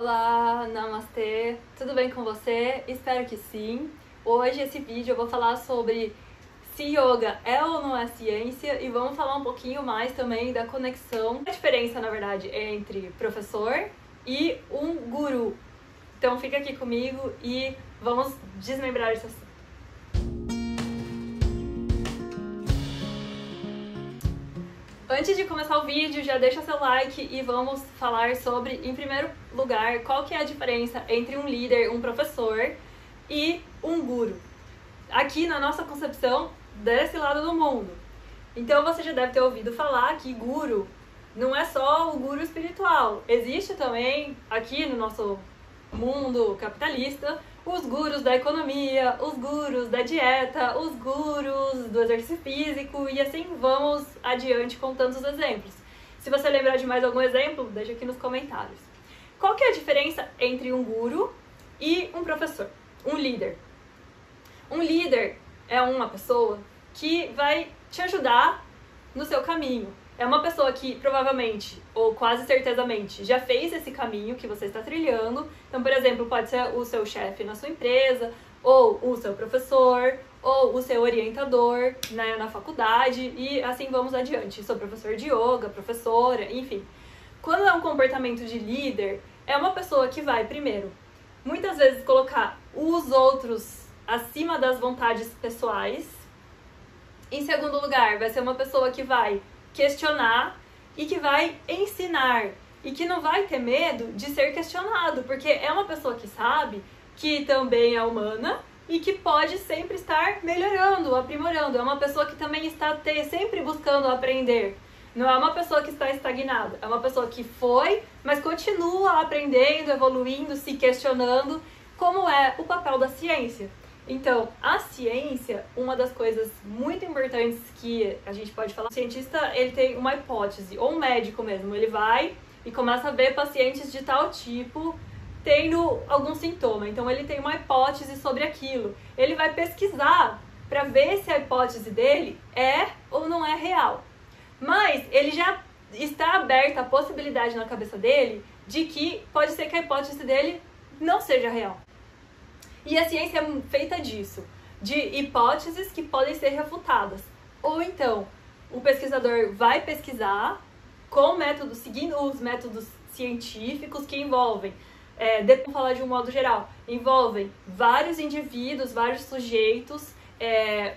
Olá, namastê, tudo bem com você? Espero que sim. Hoje esse vídeo eu vou falar sobre se yoga é ou não é ciência e vamos falar um pouquinho mais também da conexão, a diferença na verdade entre professor e um guru. Então fica aqui comigo e vamos desmembrar esse assunto. Antes de começar o vídeo, já deixa seu like e vamos falar sobre, em primeiro lugar, qual que é a diferença entre um líder, um professor e um guru. Aqui na nossa concepção, desse lado do mundo. Então você já deve ter ouvido falar que guru não é só o guru espiritual. Existe também, aqui no nosso mundo capitalista, os gurus da economia, os gurus da dieta, os gurus do exercício físico e assim vamos adiante com tantos exemplos. Se você lembrar de mais algum exemplo, deixa aqui nos comentários. Qual que é a diferença entre um guru e um professor? Um líder. Um líder é uma pessoa que vai te ajudar no seu caminho. É uma pessoa que provavelmente, ou quase certezamente, já fez esse caminho que você está trilhando. Então, por exemplo, pode ser o seu chefe na sua empresa, ou o seu professor, ou o seu orientador, né, na faculdade, e assim vamos adiante. Sou professor de yoga, professora, enfim. Quando é um comportamento de líder, é uma pessoa que vai, primeiro, muitas vezes colocar os outros acima das vontades pessoais. Em segundo lugar, vai ser uma pessoa que vai questionar e que vai ensinar e que não vai ter medo de ser questionado, porque é uma pessoa que sabe que também é humana e que pode sempre estar melhorando, aprimorando. É uma pessoa que também está sempre buscando aprender. Não é uma pessoa que está estagnada, é uma pessoa que foi, mas continua aprendendo, evoluindo, se questionando, como é o papel da ciência. Então, a ciência, uma das coisas muito importantes que a gente pode falar, o cientista ele tem uma hipótese, ou um médico mesmo, ele vai e começa a ver pacientes de tal tipo tendo algum sintoma, então ele tem uma hipótese sobre aquilo, ele vai pesquisar para ver se a hipótese dele é ou não é real, mas ele já está aberta a possibilidade na cabeça dele de que pode ser que a hipótese dele não seja real. E a ciência é feita disso, de hipóteses que podem ser refutadas. Ou então, o pesquisador vai pesquisar com métodos, seguindo os métodos científicos que envolvem, vamos falar de um modo geral, envolvem vários indivíduos, vários sujeitos,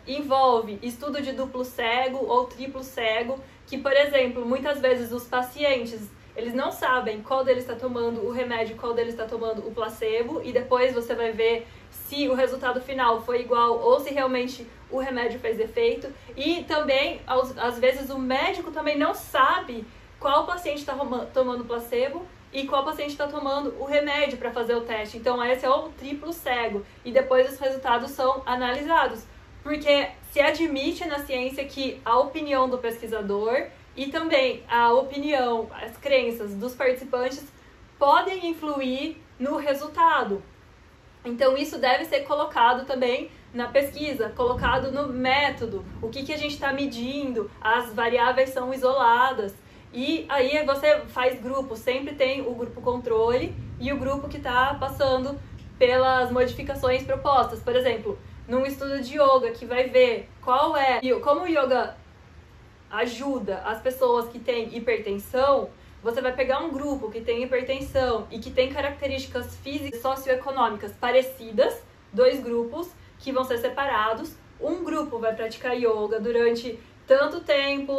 envolve estudo de duplo cego ou triplo cego, que, por exemplo, muitas vezes os pacientes eles não sabem qual deles está tomando o remédio, qual deles está tomando o placebo, e depois você vai ver se o resultado final foi igual ou se realmente o remédio fez efeito. E também, às vezes, o médico também não sabe qual paciente está tomando placebo e qual paciente está tomando o remédio para fazer o teste. Então, esse é o triplo cego. E depois os resultados são analisados. Porque se admite na ciência que a opinião do pesquisador e também a opinião, as crenças dos participantes podem influir no resultado. Então isso deve ser colocado também na pesquisa, colocado no método, o que a gente está medindo, as variáveis são isoladas. E aí você faz grupos, sempre tem o grupo controle e o grupo que está passando pelas modificações propostas. Por exemplo, num estudo de yoga que vai ver como o yoga ajuda as pessoas que têm hipertensão, você vai pegar um grupo que tem hipertensão e que tem características físicas e socioeconômicas parecidas, dois grupos que vão ser separados. Um grupo vai praticar yoga durante tanto tempo,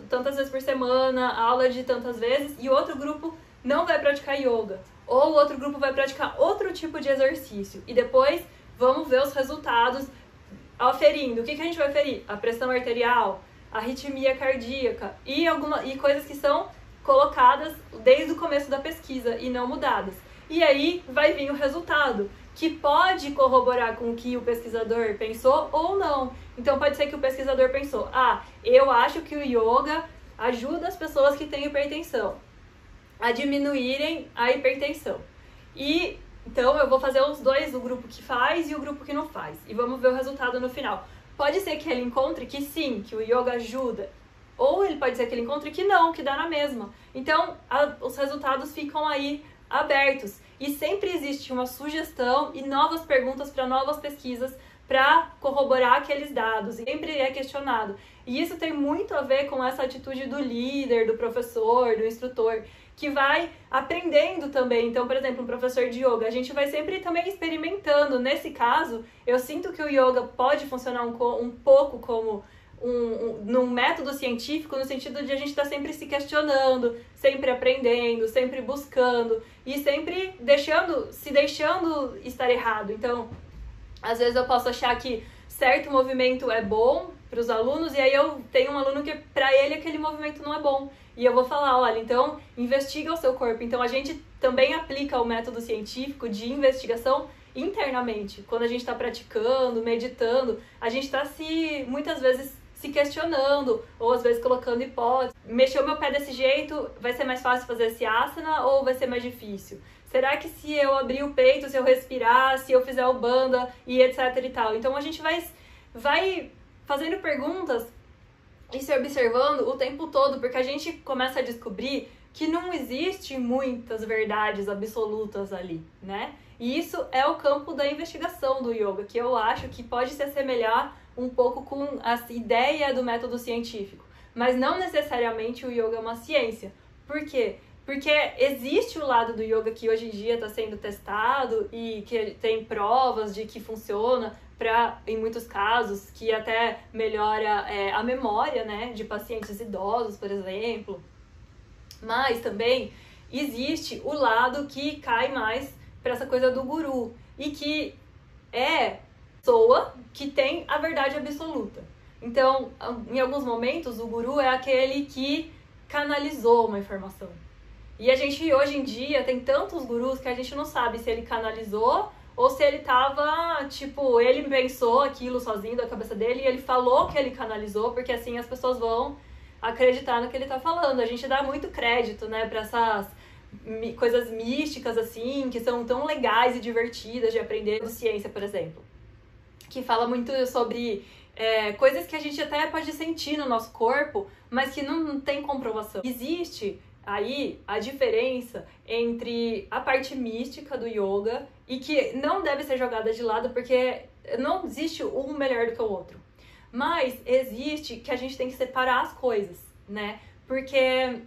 tantas vezes por semana, aula de tantas vezes, e outro grupo não vai praticar yoga. Ou o outro grupo vai praticar outro tipo de exercício. E depois vamos ver os resultados aferindo. O que a gente vai aferir? A pressão arterial, a arritmia cardíaca e coisas que são colocadas desde o começo da pesquisa e não mudadas. E aí vai vir o resultado, que pode corroborar com o que o pesquisador pensou ou não. Então pode ser que o pesquisador pensou, eu acho que o yoga ajuda as pessoas que têm hipertensão a diminuírem a hipertensão. E então eu vou fazer os dois, o grupo que faz e o grupo que não faz. E vamos ver o resultado no final. Pode ser que ele encontre que sim, que o yoga ajuda. Ou ele pode ser que ele encontre que não, que dá na mesma. Então, os resultados ficam aí abertos. E sempre existe uma sugestão e novas perguntas para novas pesquisas para corroborar aqueles dados. Sempre é questionado. E isso tem muito a ver com essa atitude do líder, do professor, do instrutor, que vai aprendendo também. Então, por exemplo, um professor de yoga, a gente vai sempre também experimentando. Nesse caso, eu sinto que o yoga pode funcionar um pouco como num método científico, no sentido de a gente estar sempre se questionando, sempre aprendendo, sempre buscando e sempre se deixando estar errado. Então, às vezes eu posso achar que certo movimento é bom para os alunos e aí eu tenho um aluno que para ele aquele movimento não é bom. E eu vou falar, olha, então investiga o seu corpo. Então a gente também aplica o método científico de investigação internamente. Quando a gente está praticando, meditando, a gente está muitas vezes se questionando, ou às vezes colocando hipóteses. Mexer o meu pé desse jeito, vai ser mais fácil fazer esse asana ou vai ser mais difícil? Será que se eu abrir o peito, se eu respirar, se eu fizer o bandha e etc e tal? Então a gente vai fazendo perguntas e se observando o tempo todo, porque a gente começa a descobrir que não existe muitas verdades absolutas ali, né? E isso é o campo da investigação do yoga, que eu acho que pode se assemelhar um pouco com a ideia do método científico. Mas não necessariamente o yoga é uma ciência. Por quê? Porque existe o lado do yoga que hoje em dia está sendo testado e que tem provas de que funciona em muitos casos, que até melhora a memória, né, de pacientes idosos, por exemplo. Mas também existe o lado que cai mais para essa coisa do guru e que é pessoa que tem a verdade absoluta. Então, em alguns momentos, o guru é aquele que canalizou uma informação. E a gente, hoje em dia, tem tantos gurus que a gente não sabe se ele canalizou ou se ele tava, tipo, ele pensou aquilo sozinho da cabeça dele e ele falou que ele canalizou, porque assim as pessoas vão acreditar no que ele tá falando. A gente dá muito crédito, né, pra essas coisas místicas, assim, que são tão legais e divertidas de aprender, do ciência, por exemplo, que fala muito sobre coisas que a gente até pode sentir no nosso corpo, mas que não tem comprovação. Existe aí a diferença entre a parte mística do yoga e que não deve ser jogada de lado porque não existe um melhor do que o outro. Mas existe que a gente tem que separar as coisas, né? Porque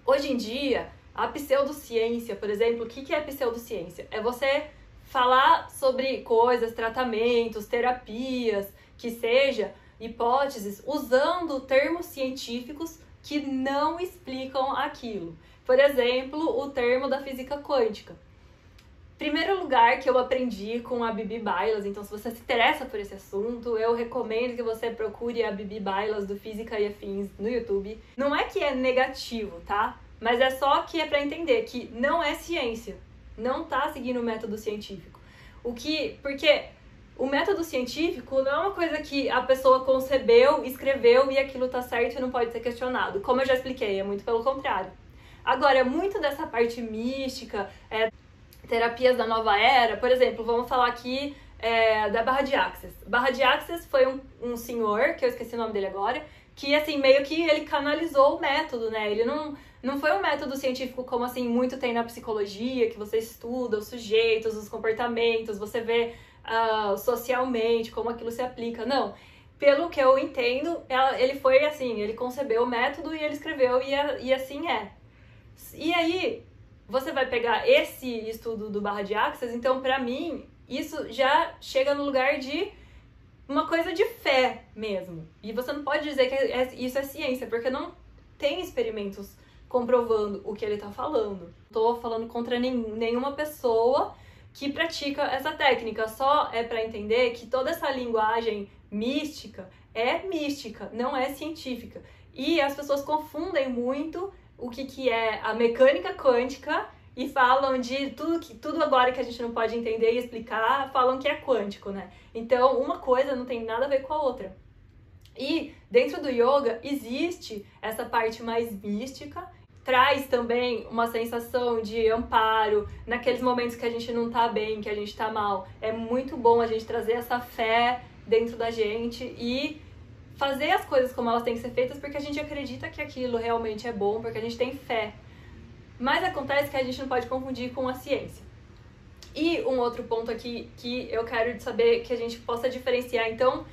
hoje em dia, a pseudociência, por exemplo, o que é pseudociência? É você falar sobre coisas, tratamentos, terapias, que seja, hipóteses, usando termos científicos que não explicam aquilo. Por exemplo, o termo da física quântica. Primeiro lugar que eu aprendi com a Bibi Bailas, então se você se interessa por esse assunto, eu recomendo que você procure a Bibi Bailas do Física e Afins no YouTube. Não é que é negativo, tá? Mas é só que é para entender que não é ciência, não tá seguindo o método científico. Porque o método científico não é uma coisa que a pessoa concebeu, escreveu e aquilo tá certo e não pode ser questionado. Como eu já expliquei, é muito pelo contrário. Agora, muito dessa parte mística, terapias da nova era, por exemplo, vamos falar aqui da Barra de Axis. Barra de Axis foi um senhor, que eu esqueci o nome dele agora, que assim, meio que ele canalizou o método, né? Ele não foi um método científico como assim muito tem na psicologia, que você estuda os sujeitos, os comportamentos, você vê socialmente como aquilo se aplica. Não. Pelo que eu entendo, ele foi assim, ele concebeu o método e ele escreveu e assim é. E aí, você vai pegar esse estudo do Barra de Axis, então pra mim, isso já chega no lugar de uma coisa de fé mesmo. E você não pode dizer que isso é ciência, porque não tem experimentos comprovando o que ele tá falando. Tô falando contra nenhuma pessoa que pratica essa técnica, só é para entender que toda essa linguagem mística é mística, não é científica. E as pessoas confundem muito o que é a mecânica quântica e falam de tudo agora que a gente não pode entender e explicar, falam que é quântico, né? Então, uma coisa não tem nada a ver com a outra. E dentro do yoga existe essa parte mais mística, traz também uma sensação de amparo naqueles momentos que a gente não tá bem, que a gente tá mal. É muito bom a gente trazer essa fé dentro da gente e fazer as coisas como elas têm que ser feitas porque a gente acredita que aquilo realmente é bom, porque a gente tem fé. Mas acontece que a gente não pode confundir com a ciência. E um outro ponto aqui que eu quero saber que a gente possa diferenciar, então,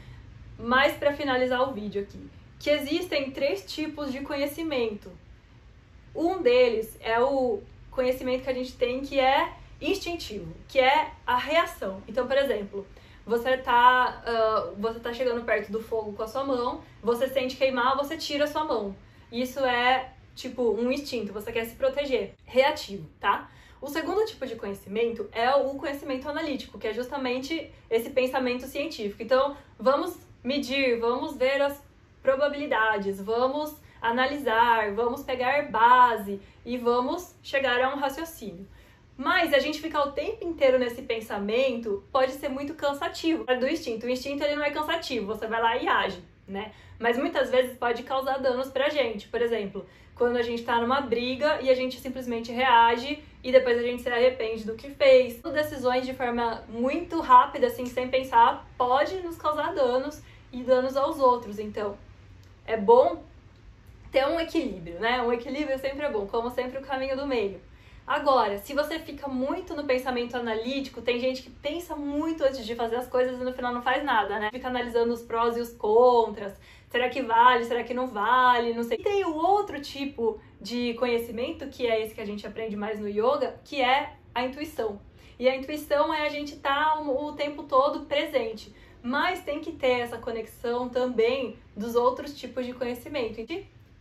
mais para finalizar o vídeo aqui, que existem 3 tipos de conhecimento. Um deles é o conhecimento que a gente tem que é instintivo, que é a reação. Então, por exemplo, você tá chegando perto do fogo com a sua mão, você sente queimar, você tira a sua mão. Isso é, tipo, um instinto, você quer se proteger. Reativo, tá? O segundo tipo de conhecimento é o conhecimento analítico, que é justamente esse pensamento científico. Então, vamos medir, vamos ver as probabilidades, vamos analisar, vamos pegar base e vamos chegar a um raciocínio. Mas a gente ficar o tempo inteiro nesse pensamento pode ser muito cansativo. Do instinto. O instinto ele não é cansativo, você vai lá e age, né? Mas muitas vezes pode causar danos pra gente. Por exemplo, quando a gente tá numa briga e a gente simplesmente reage e depois a gente se arrepende do que fez. Decisões de forma muito rápida, assim, sem pensar, pode nos causar danos e danos aos outros. Então, é bom ter um equilíbrio, né? Um equilíbrio sempre é bom, como sempre o caminho do meio. Agora, se você fica muito no pensamento analítico, tem gente que pensa muito antes de fazer as coisas e no final não faz nada, né? Fica analisando os prós e os contras. Será que vale? Será que não vale? Não sei. E tem o outro tipo de conhecimento, que é esse que a gente aprende mais no yoga, que é a intuição. E a intuição é a gente estar o tempo todo presente. Mas tem que ter essa conexão também dos outros tipos de conhecimento.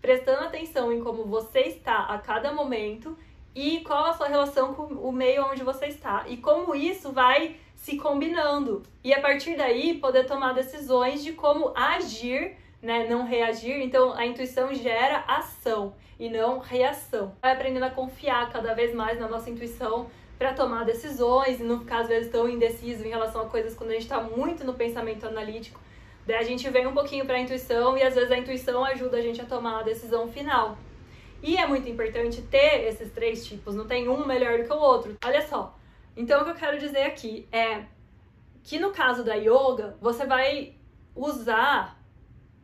Prestando atenção em como você está a cada momento e qual a sua relação com o meio onde você está. E como isso vai se combinando. E a partir daí, poder tomar decisões de como agir, né? Não reagir. Então, a intuição gera ação e não reação. Vai aprendendo a confiar cada vez mais na nossa intuição para tomar decisões e não ficar, às vezes, tão indeciso em relação a coisas quando a gente está muito no pensamento analítico. Daí a gente vem um pouquinho para a intuição e, às vezes, a intuição ajuda a gente a tomar a decisão final. E é muito importante ter esses 3 tipos, não tem um melhor do que o outro. Olha só, então o que eu quero dizer aqui é que no caso da yoga, você vai usar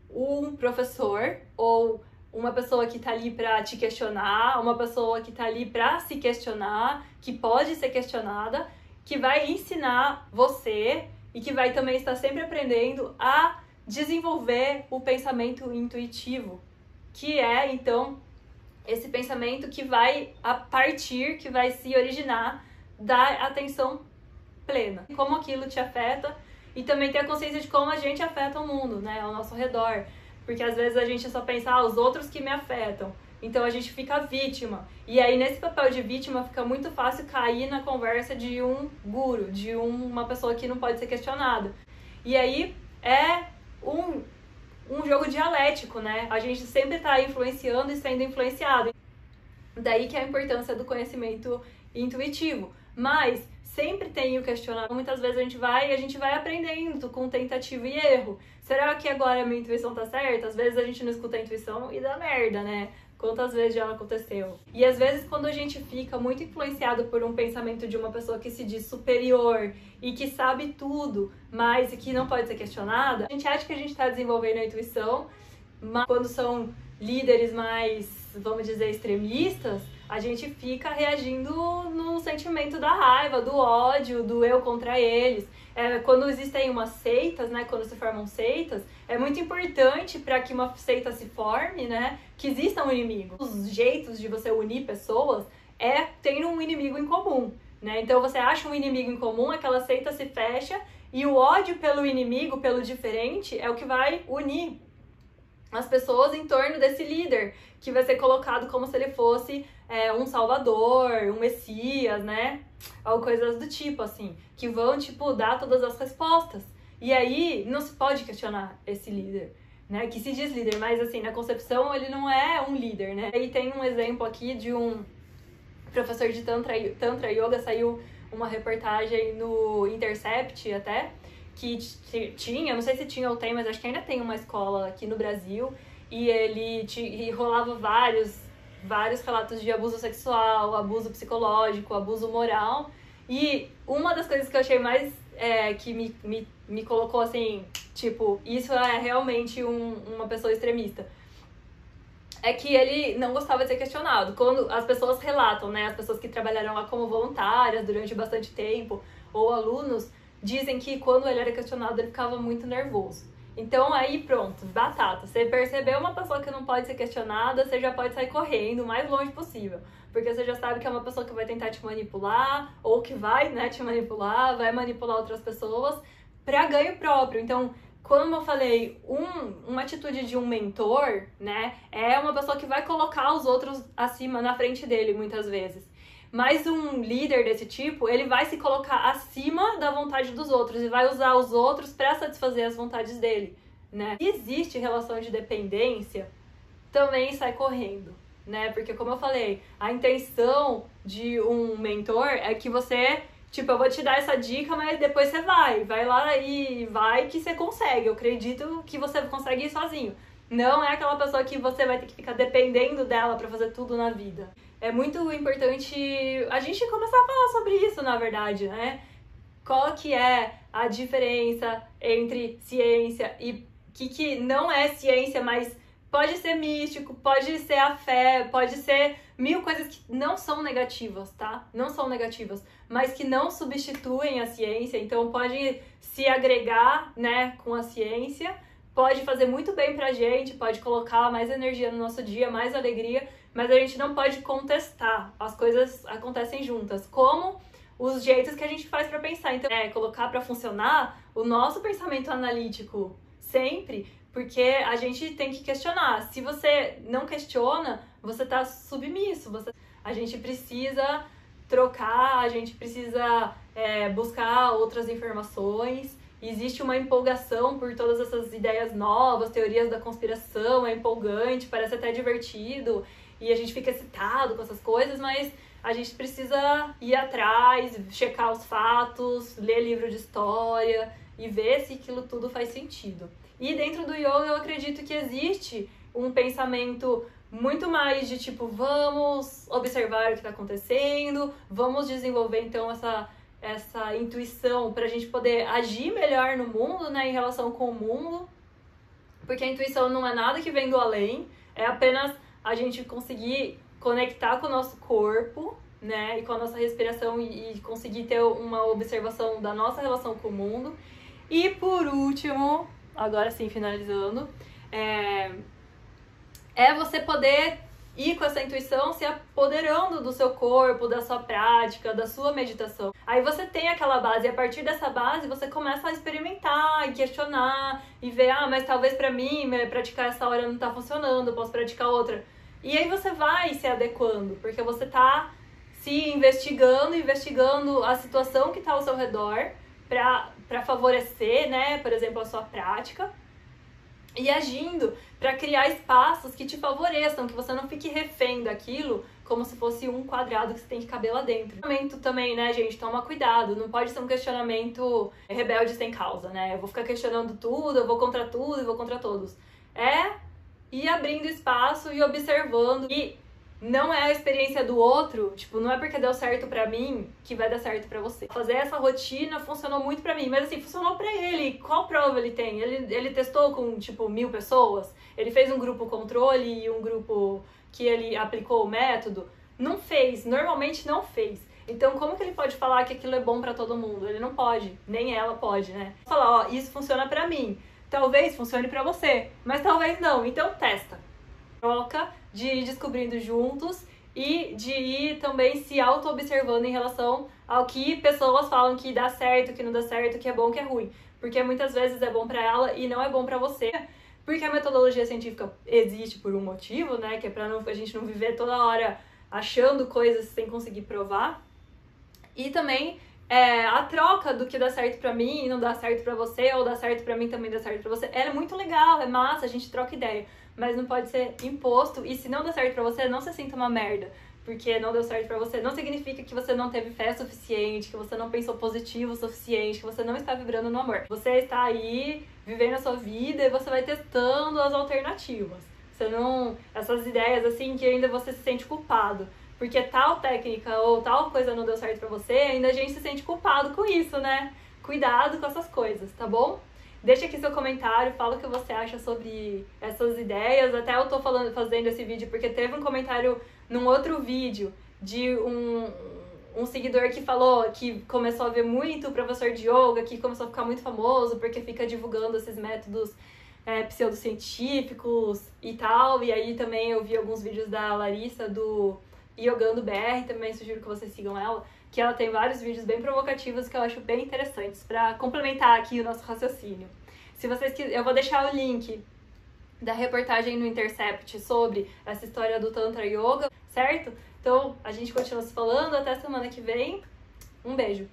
um professor ou uma pessoa que tá ali pra te questionar, uma pessoa que tá ali pra se questionar, que pode ser questionada, que vai ensinar você e que vai também estar sempre aprendendo a desenvolver o pensamento intuitivo, que é, então, esse pensamento que vai que vai se originar da atenção plena. Como aquilo te afeta e também ter a consciência de como a gente afeta o mundo, né, ao nosso redor. Porque às vezes a gente só pensa, os outros que me afetam. Então a gente fica vítima. E aí nesse papel de vítima fica muito fácil cair na conversa de um guru, de uma pessoa que não pode ser questionada. E aí é um jogo dialético, né? A gente sempre está influenciando e sendo influenciado. Daí que é a importância do conhecimento intuitivo. Mas sempre tem o questionamento. Muitas vezes a gente vai aprendendo com tentativa e erro. Será que agora a minha intuição tá certa? Às vezes a gente não escuta a intuição e dá merda, né? Quantas vezes já aconteceu? E às vezes quando a gente fica muito influenciado por um pensamento de uma pessoa que se diz superior e que sabe tudo, mas que não pode ser questionada, a gente acha que a gente está desenvolvendo a intuição, mas quando são líderes mais, vamos dizer, extremistas, a gente fica reagindo no sentimento da raiva, do ódio, do eu contra eles. Quando existem umas seitas, né, quando se formam seitas, é muito importante para que uma seita se forme, né, que exista um inimigo. Os jeitos de você unir pessoas é ter um inimigo em comum, né? Então você acha um inimigo em comum, aquela seita se fecha e o ódio pelo inimigo, pelo diferente, é o que vai unir as pessoas em torno desse líder, que vai ser colocado como se ele fosse um salvador, um messias, né? Ou coisas do tipo, assim, que vão, tipo, dar todas as respostas. E aí, não se pode questionar esse líder, né? Que se diz líder, mas, assim, na concepção, ele não é um líder, né? Aí tem um exemplo aqui de um professor de Tantra Yoga, saiu uma reportagem no Intercept, até, que tinha, não sei se tinha ou tem, mas acho que ainda tem uma escola aqui no Brasil, e ele rolava vários relatos de abuso sexual, abuso psicológico, abuso moral, e uma das coisas que eu achei mais, que me colocou assim, tipo, isso é realmente uma pessoa extremista, é que ele não gostava de ser questionado. Quando as pessoas relatam, né, as pessoas que trabalharam lá como voluntárias durante bastante tempo, ou alunos, dizem que quando ele era questionado ele ficava muito nervoso. Então aí pronto, batata. Você percebeu uma pessoa que não pode ser questionada, você já pode sair correndo o mais longe possível. Porque você já sabe que é uma pessoa que vai tentar te manipular, ou que vai, né, te manipular, vai manipular outras pessoas para ganho próprio. Então, como eu falei, uma atitude de um mentor, né, é uma pessoa que vai colocar os outros acima, na frente dele, muitas vezes. Mas um líder desse tipo, ele vai se colocar acima da vontade dos outros e vai usar os outros para satisfazer as vontades dele, né? Se existe relação de dependência, também sai correndo, né? Porque, como eu falei, a intenção de um mentor é que você, tipo, eu vou te dar essa dica, mas depois você vai lá e vai que você consegue. Eu acredito que você consegue ir sozinho. Não é aquela pessoa que você vai ter que ficar dependendo dela para fazer tudo na vida. É muito importante a gente começar a falar sobre isso, na verdade, né? Qual que é a diferença entre ciência e que não é ciência, mas pode ser místico, pode ser a fé, pode ser mil coisas que não são negativas, tá? Não são negativas, mas que não substituem a ciência, então pode se agregar, né, com a ciência, pode fazer muito bem pra gente, pode colocar mais energia no nosso dia, mais alegria, mas a gente não pode contestar, as coisas acontecem juntas, como os jeitos que a gente faz para pensar. Então, colocar para funcionar o nosso pensamento analítico sempre, porque a gente tem que questionar. Se você não questiona, você tá submisso. A gente precisa trocar, a gente precisa buscar outras informações. Existe uma empolgação por todas essas ideias novas, teorias da conspiração, é empolgante, parece até divertido. E a gente fica excitado com essas coisas, mas a gente precisa ir atrás, checar os fatos, ler livro de história e ver se aquilo tudo faz sentido. E dentro do yoga eu acredito que existe um pensamento muito mais de tipo, vamos observar o que está acontecendo, vamos desenvolver então essa intuição para a gente poder agir melhor no mundo, né, em relação com o mundo, porque a intuição não é nada que vem do além, é apenas a gente conseguir conectar com o nosso corpo, né, e com a nossa respiração e conseguir ter uma observação da nossa relação com o mundo. E por último, agora sim, finalizando, é você poder ir com essa intuição se apoderando do seu corpo, da sua prática, da sua meditação. Aí você tem aquela base e a partir dessa base você começa a experimentar e questionar e ver, mas talvez pra mim praticar essa hora não tá funcionando, eu posso praticar outra. E aí você vai se adequando, porque você tá se investigando a situação que tá ao seu redor pra favorecer, né, por exemplo, a sua prática. E agindo para criar espaços que te favoreçam, que você não fique refém daquilo como se fosse um quadrado que você tem que caber lá dentro. Questionamento também, né, gente? Toma cuidado. Não pode ser um questionamento rebelde sem causa, né? Eu vou ficar questionando tudo, eu vou contra tudo e vou contra todos. Ir abrindo espaço e observando. E não é a experiência do outro, tipo, não é porque deu certo pra mim que vai dar certo pra você. Fazer essa rotina funcionou muito pra mim, mas assim, funcionou pra ele. Qual prova ele tem? Ele testou com, tipo, 1000 pessoas? Ele fez um grupo controle e um grupo que ele aplicou o método? Não fez, normalmente não fez. Então, como que ele pode falar que aquilo é bom pra todo mundo? Ele não pode, nem ela pode, né? Falar, isso funciona pra mim. Talvez funcione pra você, mas talvez não. Então, testa. Troca de ir descobrindo juntos e de ir também se auto-observando em relação ao que pessoas falam que dá certo, que não dá certo, que é bom, que é ruim. Porque muitas vezes é bom pra ela e não é bom pra você. Porque a metodologia científica existe por um motivo, né? Que é pra a gente não viver toda hora achando coisas sem conseguir provar. E também a troca do que dá certo pra mim e não dá certo pra você, ou dá certo pra mim também dá certo pra você, é muito legal, é massa, a gente troca ideia. Mas não pode ser imposto, e se não dá certo pra você, não se sinta uma merda, porque não deu certo pra você. Não significa que você não teve fé suficiente, que você não pensou positivo o suficiente, que você não está vibrando no amor. Você está aí, vivendo a sua vida, e você vai testando as alternativas. Você não... Essas ideias, assim, que ainda você se sente culpado, porque tal técnica ou tal coisa não deu certo pra você, ainda a gente se sente culpado com isso, né? Cuidado com essas coisas, tá bom? Deixa aqui seu comentário, fala o que você acha sobre essas ideias. Até eu tô fazendo esse vídeo porque teve um comentário num outro vídeo de um seguidor que falou que começou a ver muito o professor de yoga, que começou a ficar muito famoso porque fica divulgando esses métodos pseudocientíficos e tal. E aí também eu vi alguns vídeos da Larissa, do Yogando BR, também sugiro que vocês sigam ela, que ela tem vários vídeos bem provocativos que eu acho bem interessantes para complementar aqui o nosso raciocínio. Se vocês quiserem, eu vou deixar o link da reportagem no Intercept sobre essa história do Tantra Yoga, certo? Então, a gente continua se falando, até semana que vem. Um beijo!